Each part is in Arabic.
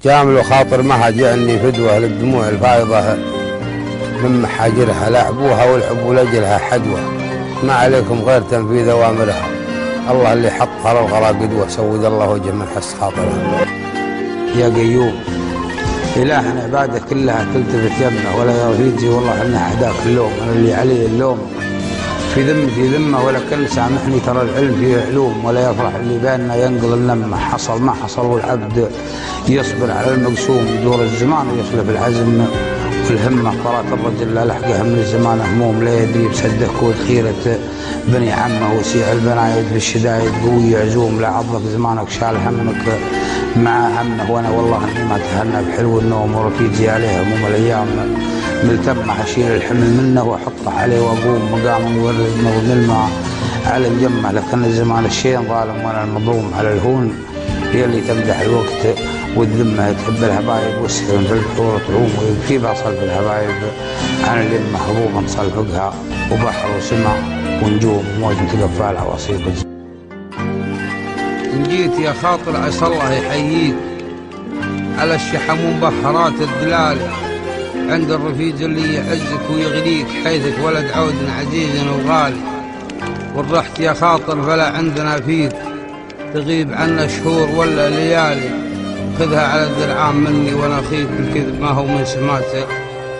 جامل وخاطر ما حد يعني فدوة للدموع الفايضة من محاجرها، لعبوها والعبوا لأجلها حدوة، ما عليكم غير تنفيذ أوامرها. الله اللي حطها للغلا قدوة، سود الله وجه من حس خاطرها. يا قيوم إلهنا عباده كلها تلتفت يمه، ولا يرفيجي والله إنه حداك اللوم. أنا اللي عليه اللوم في ذمتي ذمه، ولكن سامحني ترى العلم فيه علوم. ولا يفرح اللي بيننا ينقل النمه، حصل ما حصل والعبد يصبر على المقسوم. يدور الزمان ويخلف العزم والهمه، طلعت الرجل لا لحقه من الزمان هموم. لا يدري بسده كود خيره بني عمه، وسيع البنايد بالشدايد قوي عزوم. لا عضلك زمانك شال همك مع همه، وانا والله اني ما تهنى بحلو النوم. ورفيجي عليه هموم الايام ملتمه، اشيل الحمل منه واحطه عليه واقوم مقام يوردنا ونلمع على الجمه. لكن الزمان الشين ظالم وانا المظلوم، على الهون هي اللي تمدح الوقت والذمه. تحب الحبايب والسلم في البحور تعوم، ويبكي بصل في الحبايب عن اليمه هبوبا صلفقها. وبحر وسمع ونجوم موج تقفى العواصيب. إن جيت يا خاطر عسى الله يحييك على الشحم ومبحرات الدلال، عند الرفيج اللي يعزك ويغنيك، حيثك ولد عود عزيز وغالي. والرحت يا خاطر فلا عندنا فيك، تغيب عنا شهور ولا ليالي. خذها على الذرعان مني وانا اخيك، الكذب ما هو من سماته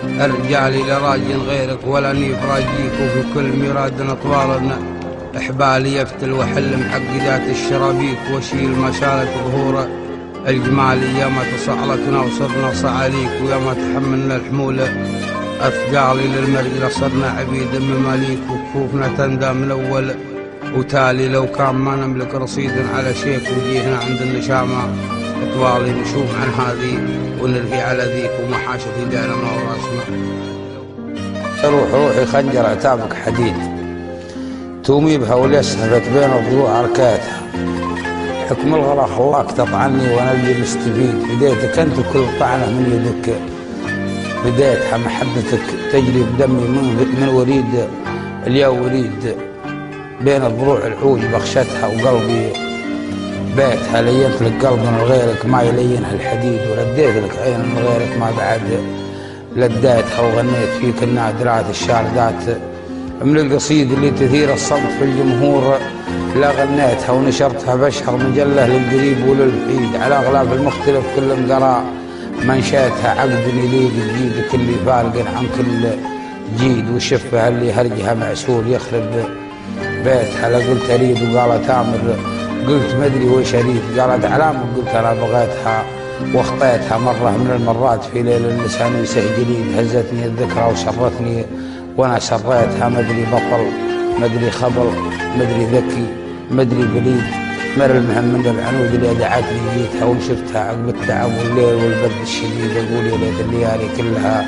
الرجالي. لا راجل غيرك ولا نيف راجيك، وفي كل ميراد اطوالنا احبالي يفتل وحل محقدات الشرابيك. واشيل ما شالت ظهوره الجمالي، يا ما تصعلكنا وصرنا صعاليك، ويا ما تحملنا الحموله اثقالي. للمرجله صرنا عبيد مماليك، وكفوفنا تندى من اول وتالي. لو كان ما نملك رصيد على شيك، وجيهنا عند النشامه اطوالي. نشوف عن هذه ونلهي على ذيك، ومحاشة دارنا وراسنا. روح روحي خنجر عتابك حديد، تومي بها وليسهبت بين الضلوع عركاتها. حكم الغلا خلاك تطعني وانا اللي مستفيد، بديتك انت كل طعنه من يدك بديتها. محبتك تجري بدمي من وريد اليا وريد، بين الضلوع العود بخشتها. وقلبي بيتها لينت لك قلب من غيرك ما يلينها الحديد، ولديت لك عين من غيرك ما بعد لديتها. وغنيت فيك النادرات الشاردات من القصيد اللي تثير الصمت في الجمهور. لا غنيتها ونشرتها بشهر مجله للقريب وللبعيد، على اغلاف المختلف كل انقرا منشاتها. عقد يليق بجيدك اللي فارق عن كل جيد، وشفها اللي هرجها معسول يخرب بيتها. لا قلت اريد وقالت امر، قلت مدري وش اريد قالت علامه، قلت انا بغيتها واخطيتها. مره من المرات في ليل اللسان ينسه جليد، هزتني الذكرى وسرتني وانا سريتها. مدري بطل مدري خبل مدري ذكي مدري بليد، مر المهم من العنود اللي دعتني جيتها. وشفتها عقب التعب والليل والبرد الشديد، اقول يا ليت الليالي كلها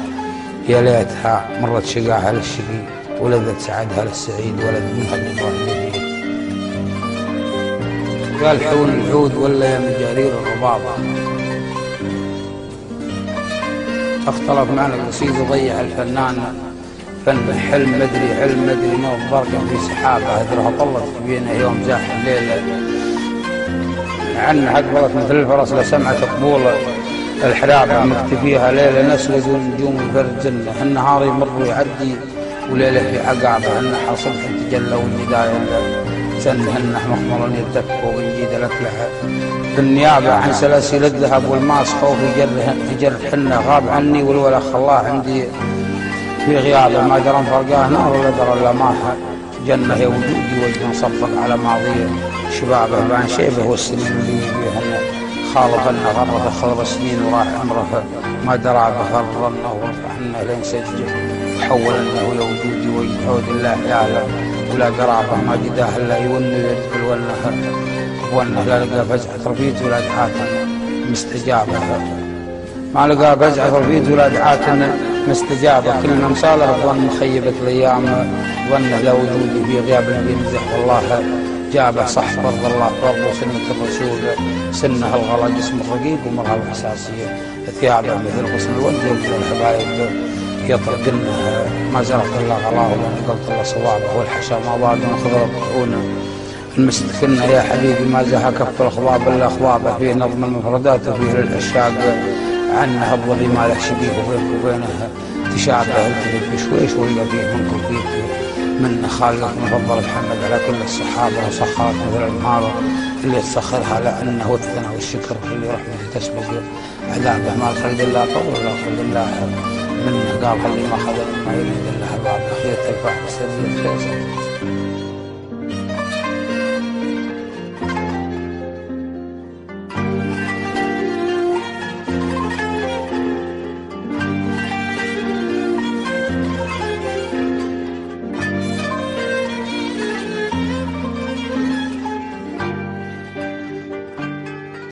يا ليتها مرت شقاها للشقي، ولذت سعدها للسعيد، ولد منها الابراهيم. قال حون العود ولا يا مجارير الرباطه، اختلط معنا القصيد وضيع الفنان فن الحلم. مدري علم مدري نور بركه في سحابه، هدرها طلت بينا يوم زاح الليل عنا. اقبلت مثل الفرس لسمعت قبول الحرابه، مختفيها ليله نسود ونجوم الفرد جنه. النهار يمر ويعدي وليله في عقابه، النحر صبح تجلى والندايه سنهن مخمر يرتفع وبنجيد الأكلها. بالنيابة عن سلاسل الذهب والماس خوفي جرح حنه. غاب عني والولا خلاه عندي في غيابه، ما درى فرقاه نار ولا درى الا ماها جنه. يا وجودي وجه صفق على ماضيه شبابه، بان شيبه والسنين اللي بيهن خالفنا غرة خضر سنين. وراح عمره ما درى بغرنه ورفعنا لين سجه حولنه. يا وجودي وجه عود الله حياله، ولا قرابه ما جداه الا يونه يرتفل ونه. لا لقى فزعه رفيت ولا دعاة مستجابه، ما لقى فزعه رفيت ولا دعاة مستجابه. كلنا مصالح ظن مخيبه الايام ظنه. لا وجودي في غياب نبي مزح والله جابه. صح فرض الله فرض سنه الرسول سنه الغلا جسم الرقيق ومرها الحساسيه. ثيابه مثل غصن الود مثل الحبايب يطرقنه. ما زرقت الا غلاه ولا نقلت الا صوابه، والحشا ما ضاق من خضر الطعون المستكنة يا حبيبي ما زها كف الأخباب إلا أخبابه في نظم المفردات وفيه للعشاق عنها الظلي ما له شبيه وبينك وبينها تشابه التفت بشويش ولا فيه منكم فيك من خالق مفضل محمد على كل الصحابة وسخرت مثل العمارة اللي تسخرها لأنه الثناء والشكر اللي رحمته تسبق عذابه ما خلد الله فضل ولا خلد الله منه قال خلي ما خذ ما يريد الله باب أخيرة الفاحش سبيل فيصل.